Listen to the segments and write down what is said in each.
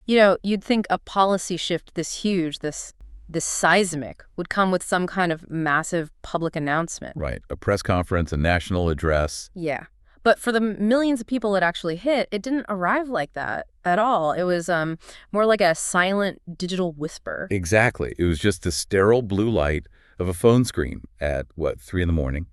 You'd think a policy shift this huge, this seismic, would come with some kind of massive public announcement. Right. A press conference, a national address. Yeah. But for the millions of people it actually hit, it didn't arrive like that at all. It was more like a silent digital whisper. Exactly. It was just the sterile blue light of a phone screen at, 3 in the morning,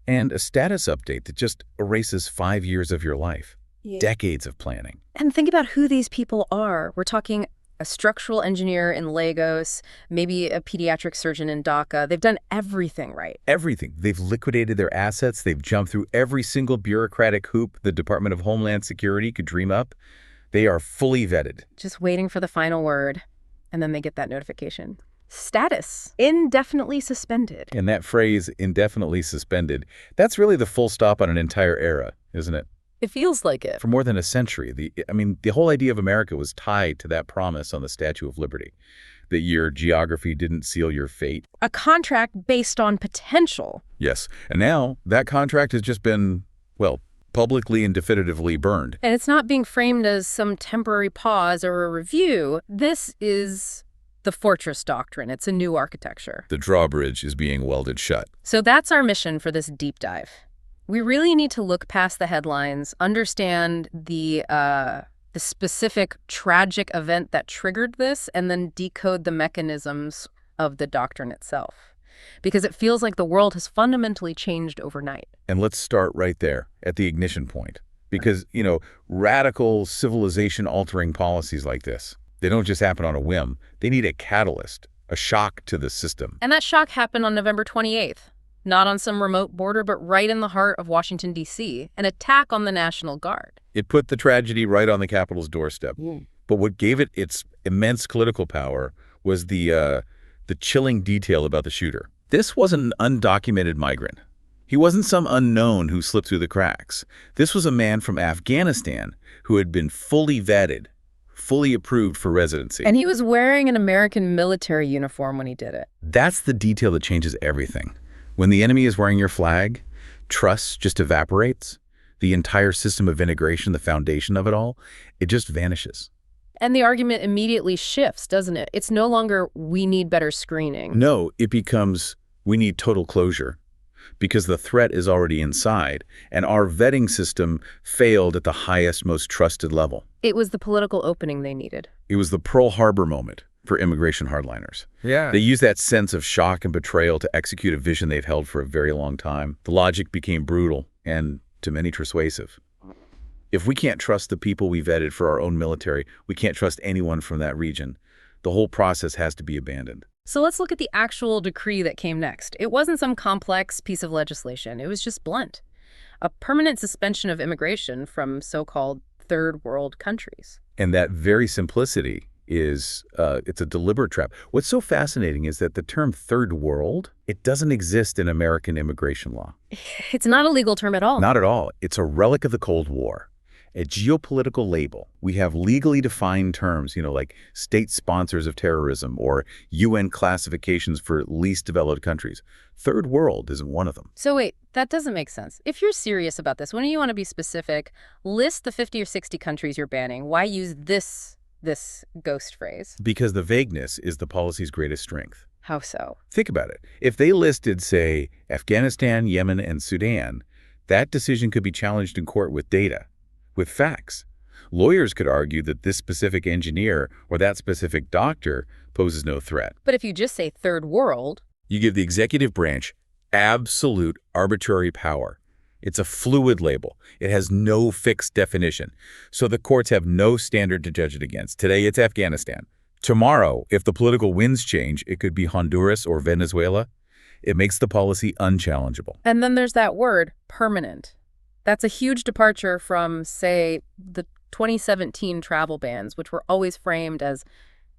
and a status update that just erases 5 years of your life. Yeah. Decades of planning. And think about who these people are. We're talking a structural engineer in Lagos, maybe a pediatric surgeon in Dhaka. They've done everything right. Everything. They've liquidated their assets. They've jumped through every single bureaucratic hoop the Department of Homeland Security could dream up. They are fully vetted. Just waiting for the final word, and then they get that notification. Status indefinitely suspended. And that phrase, indefinitely suspended, that's really the full stop on an entire era, isn't it? It feels like it. For more than a century, the whole idea of America was tied to that promise on the Statue of Liberty, that your geography didn't seal your fate. A contract based on potential. Yes, and now that contract has just been, publicly and definitively burned. And it's not being framed as some temporary pause or a review. This is the fortress doctrine. It's a new architecture. The drawbridge is being welded shut. So that's our mission for this deep dive. We really need to look past the headlines, understand the specific tragic event that triggered this, and then decode the mechanisms of the doctrine itself. Because it feels like the world has fundamentally changed overnight. And let's start right there at the ignition point. Because, radical civilization-altering policies like this, they don't just happen on a whim. They need a catalyst, a shock to the system. And that shock happened on November 28th. Not on some remote border, but right in the heart of Washington, D.C., an attack on the National Guard. It put the tragedy right on the Capitol's doorstep. But what gave it its immense political power was the chilling detail about the shooter. This wasn't an undocumented migrant. He wasn't some unknown who slipped through the cracks. This was a man from Afghanistan who had been fully vetted, fully approved for residency. And he was wearing an American military uniform when he did it. That's the detail that changes everything. When the enemy is wearing your flag, trust just evaporates. The entire system of integration, the foundation of it all, it just vanishes. And the argument immediately shifts, doesn't it? It's no longer, we need better screening. No, it becomes, we need total closure. Because the threat is already inside, and our vetting system failed at the highest, most trusted level. It was the political opening they needed. It was the Pearl Harbor moment for immigration hardliners. Yeah. They used that sense of shock and betrayal to execute a vision they've held for a very long time. The logic became brutal and, to many, persuasive. If we can't trust the people we vetted for our own military, we can't trust anyone from that region. The whole process has to be abandoned. So let's look at the actual decree that came next. It wasn't some complex piece of legislation. It was just blunt. A permanent suspension of immigration from so-called third world countries. And that very simplicity is, it's a deliberate trap. What's so fascinating is that the term third world, it doesn't exist in American immigration law. It's not a legal term at all. Not at all. It's a relic of the Cold War, a geopolitical label. We have legally defined terms, like state sponsors of terrorism or UN classifications for least developed countries. Third world isn't one of them. So wait, that doesn't make sense. If you're serious about this, when you want to be specific, list the 50 or 60 countries you're banning. Why use this ghost phrase? Because the vagueness is the policy's greatest strength. How so? Think about it. If they listed, say, Afghanistan, Yemen, and Sudan, that decision could be challenged in court with data, with facts. Lawyers could argue that this specific engineer or that specific doctor poses no threat. But if you just say third world, you give the executive branch absolute arbitrary power. It's a fluid label. It has no fixed definition. So the courts have no standard to judge it against. Today, it's Afghanistan. Tomorrow, if the political winds change, it could be Honduras or Venezuela. It makes the policy unchallengeable. And then there's that word, permanent. That's a huge departure from, say, the 2017 travel bans, which were always framed as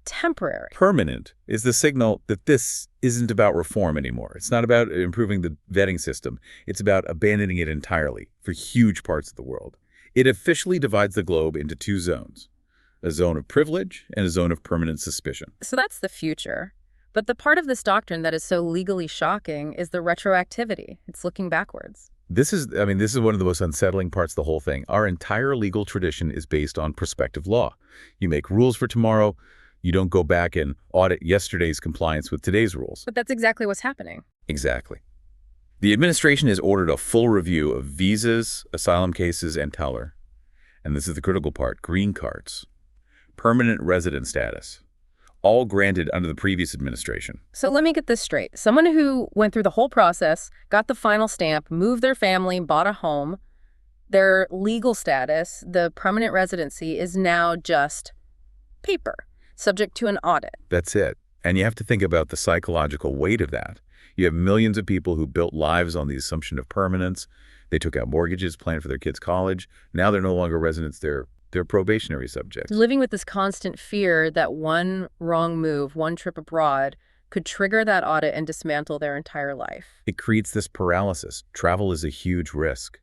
temporary. Permanent is the signal that this isn't about reform anymore. It's not about improving the vetting system. It's about abandoning it entirely for huge parts of the world. It officially divides the globe into two zones, a zone of privilege and a zone of permanent suspicion. So that's the future. But the part of this doctrine that is so legally shocking is the retroactivity. It's looking backwards. This is one of the most unsettling parts of the whole thing. Our entire legal tradition is based on prospective law. You make rules for tomorrow. You don't go back and audit yesterday's compliance with today's rules. But that's exactly what's happening. Exactly. The administration has ordered a full review of visas, asylum cases, and Teller. And this is the critical part, green cards, permanent resident status, all granted under the previous administration. So let me get this straight. Someone who went through the whole process, got the final stamp, moved their family, bought a home, their legal status, the permanent residency, is now just paper, subject to an audit. That's it. And you have to think about the psychological weight of that. You have millions of people who built lives on the assumption of permanence. They took out mortgages, planned for their kids' college. Now they're no longer residents, they're probationary subjects. Living with this constant fear that one wrong move, one trip abroad, could trigger that audit and dismantle their entire life. It creates this paralysis. Travel is a huge risk.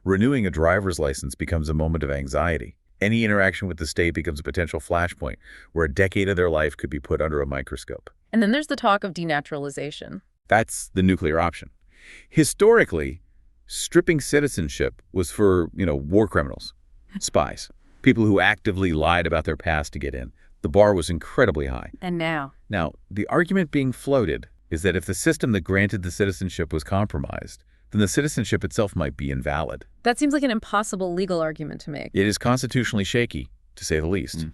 Renewing a driver's license becomes a moment of anxiety. Any interaction with the state becomes a potential flashpoint where a decade of their life could be put under a microscope. And then there's the talk of denaturalization. That's the nuclear option. Historically, stripping citizenship was for, war criminals, spies, people who actively lied about their past to get in. The bar was incredibly high. And now? Now, the argument being floated is that if the system that granted the citizenship was compromised, then the citizenship itself might be invalid. That seems like an impossible legal argument to make. It is constitutionally shaky, to say the least.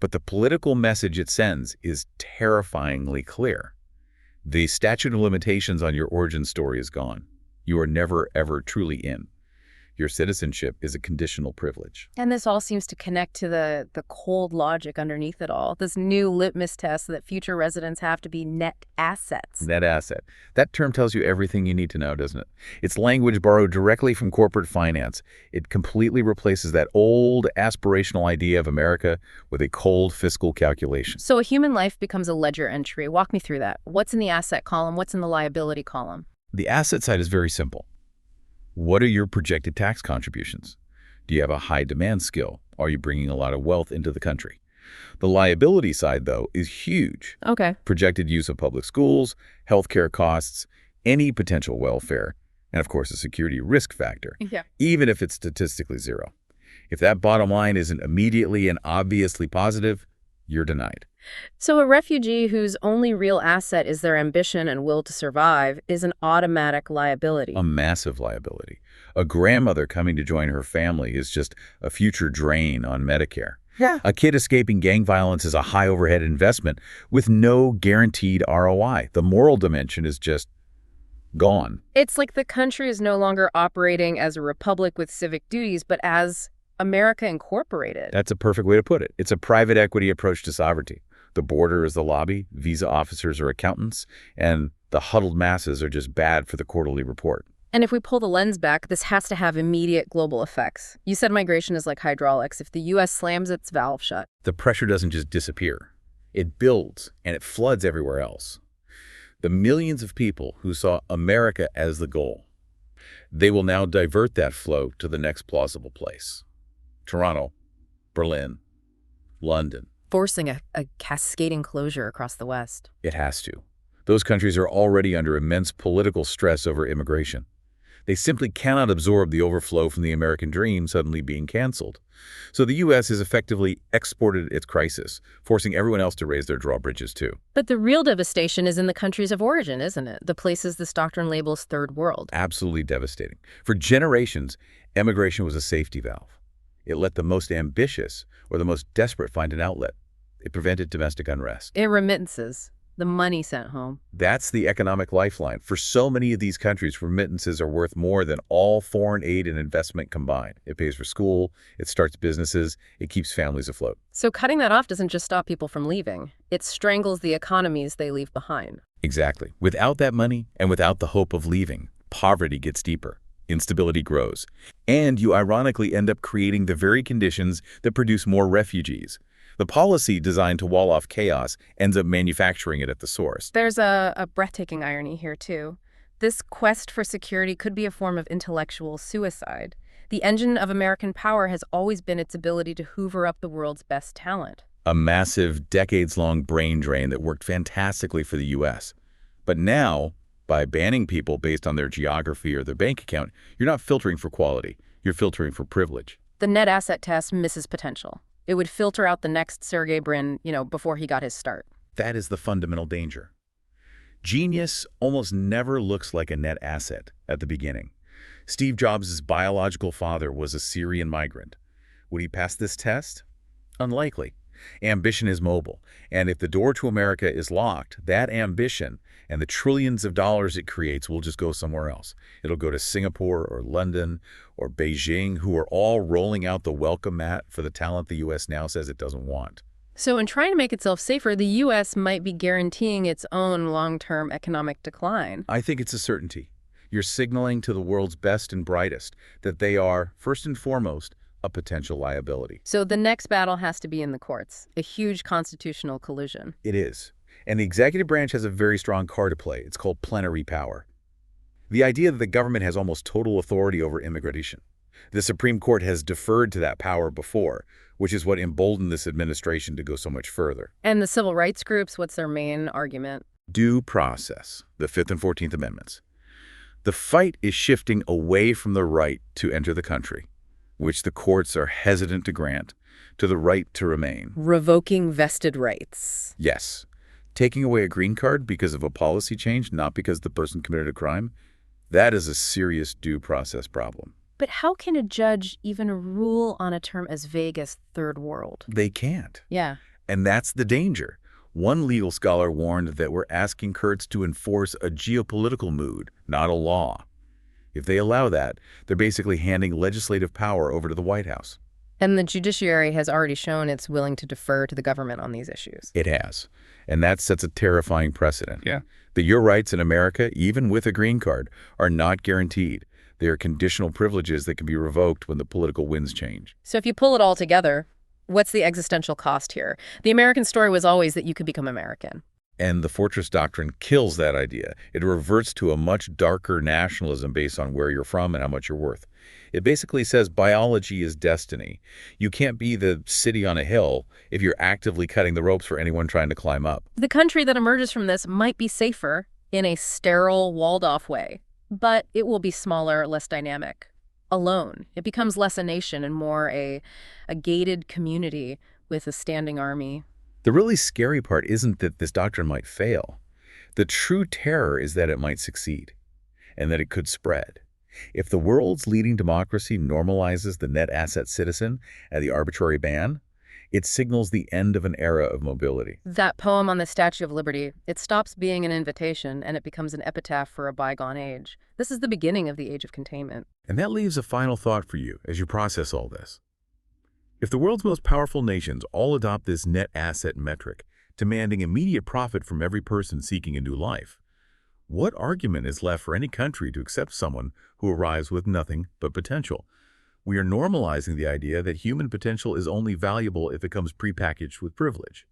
But the political message it sends is terrifyingly clear. The statute of limitations on your origin story is gone. You are never, ever truly in. Your citizenship is a conditional privilege. And this all seems to connect to the cold logic underneath it all, this new litmus test that future residents have to be net assets. Net asset. That term tells you everything you need to know, doesn't it? It's language borrowed directly from corporate finance. It completely replaces that old aspirational idea of America with a cold fiscal calculation. So a human life becomes a ledger entry. Walk me through that. What's in the asset column? What's in the liability column? The asset side is very simple. What are your projected tax contributions? Do you have a high demand skill? Are you bringing a lot of wealth into the country? The liability side, though, is huge. Okay. Projected use of public schools, healthcare costs, any potential welfare, and of course a security risk factor, even if it's statistically zero. If that bottom line isn't immediately and obviously positive, you're denied. So a refugee whose only real asset is their ambition and will to survive is an automatic liability. A massive liability. A grandmother coming to join her family is just a future drain on Medicare. Yeah. A kid escaping gang violence is a high overhead investment with no guaranteed ROI. The moral dimension is just gone. It's like the country is no longer operating as a republic with civic duties, but as America Incorporated. That's a perfect way to put it. It's a private equity approach to sovereignty. The border is the lobby, visa officers are accountants, and the huddled masses are just bad for the quarterly report. And if we pull the lens back, this has to have immediate global effects. You said migration is like hydraulics. If the U.S. slams its valve shut, the pressure doesn't just disappear. It builds, and it floods everywhere else. The millions of people who saw America as the goal, they will now divert that flow to the next plausible place. Toronto, Berlin, London. Forcing a cascading closure across the West. It has to. Those countries are already under immense political stress over immigration. They simply cannot absorb the overflow from the American dream suddenly being canceled. So the U.S. has effectively exported its crisis, forcing everyone else to raise their drawbridges too. But the real devastation is in the countries of origin, isn't it? The places this doctrine labels third world. Absolutely devastating. For generations, immigration was a safety valve. It let the most ambitious or the most desperate find an outlet. It prevented domestic unrest. Remittances, the money sent home. That's the economic lifeline. For so many of these countries, remittances are worth more than all foreign aid and investment combined. It pays for school, it starts businesses, it keeps families afloat. So cutting that off doesn't just stop people from leaving. It strangles the economies they leave behind. Exactly. Without that money and without the hope of leaving, poverty gets deeper. Instability grows. And you ironically end up creating the very conditions that produce more refugees. The policy designed to wall off chaos ends up manufacturing it at the source. There's a breathtaking irony here, too. This quest for security could be a form of intellectual suicide. The engine of American power has always been its ability to hoover up the world's best talent. A massive, decades-long brain drain that worked fantastically for the U.S. But now, by banning people based on their geography or their bank account, you're not filtering for quality. You're filtering for privilege. The net asset test misses potential. It would filter out the next Sergey Brin, before he got his start. That is the fundamental danger. Genius almost never looks like a net asset at the beginning. Steve Jobs' biological father was a Syrian migrant. Would he pass this test? Unlikely. Ambition is mobile, and if the door to America is locked, that ambition and the trillions of dollars it creates will just go somewhere else. It'll go to Singapore or London or Beijing, who are all rolling out the welcome mat for the talent the U.S. now says it doesn't want. So in trying to make itself safer, the U.S. might be guaranteeing its own long-term economic decline. I think it's a certainty. You're signaling to the world's best and brightest that they are, first and foremost, a potential liability. So the next battle has to be in the courts, a huge constitutional collision. It is. And the executive branch has a very strong card to play. It's called plenary power. The idea that the government has almost total authority over immigration. The Supreme Court has deferred to that power before, which is what emboldened this administration to go so much further. And the civil rights groups, what's their main argument? Due process, the 5th and 14th Amendments. The fight is shifting away from the right to enter the country, which the courts are hesitant to grant, to the right to remain. Revoking vested rights. Yes. Taking away a green card because of a policy change, not because the person committed a crime, that is a serious due process problem. But how can a judge even rule on a term as vague as third world? They can't. Yeah. And that's the danger. One legal scholar warned that we're asking courts to enforce a geopolitical mood, not a law. If they allow that, they're basically handing legislative power over to the White House. And the judiciary has already shown it's willing to defer to the government on these issues. It has. And that sets a terrifying precedent. Yeah. That your rights in America, even with a green card, are not guaranteed. They are conditional privileges that can be revoked when the political winds change. So if you pull it all together, what's the existential cost here? The American story was always that you could become American. And the Fortress Doctrine kills that idea. It reverts to a much darker nationalism based on where you're from and how much you're worth. It basically says biology is destiny. You can't be the city on a hill if you're actively cutting the ropes for anyone trying to climb up. The country that emerges from this might be safer in a sterile, walled-off way, but it will be smaller, less dynamic, alone. It becomes less a nation and more a gated community with a standing army. The really scary part isn't that this doctrine might fail. The true terror is that it might succeed, and that it could spread. If the world's leading democracy normalizes the net asset citizen and the arbitrary ban, it signals the end of an era of mobility. That poem on the Statue of Liberty, it stops being an invitation and it becomes an epitaph for a bygone age. This is the beginning of the age of containment. And that leaves a final thought for you as you process all this. If the world's most powerful nations all adopt this net asset metric, demanding immediate profit from every person seeking a new life, what argument is left for any country to accept someone who arrives with nothing but potential? We are normalizing the idea that human potential is only valuable if it comes prepackaged with privilege.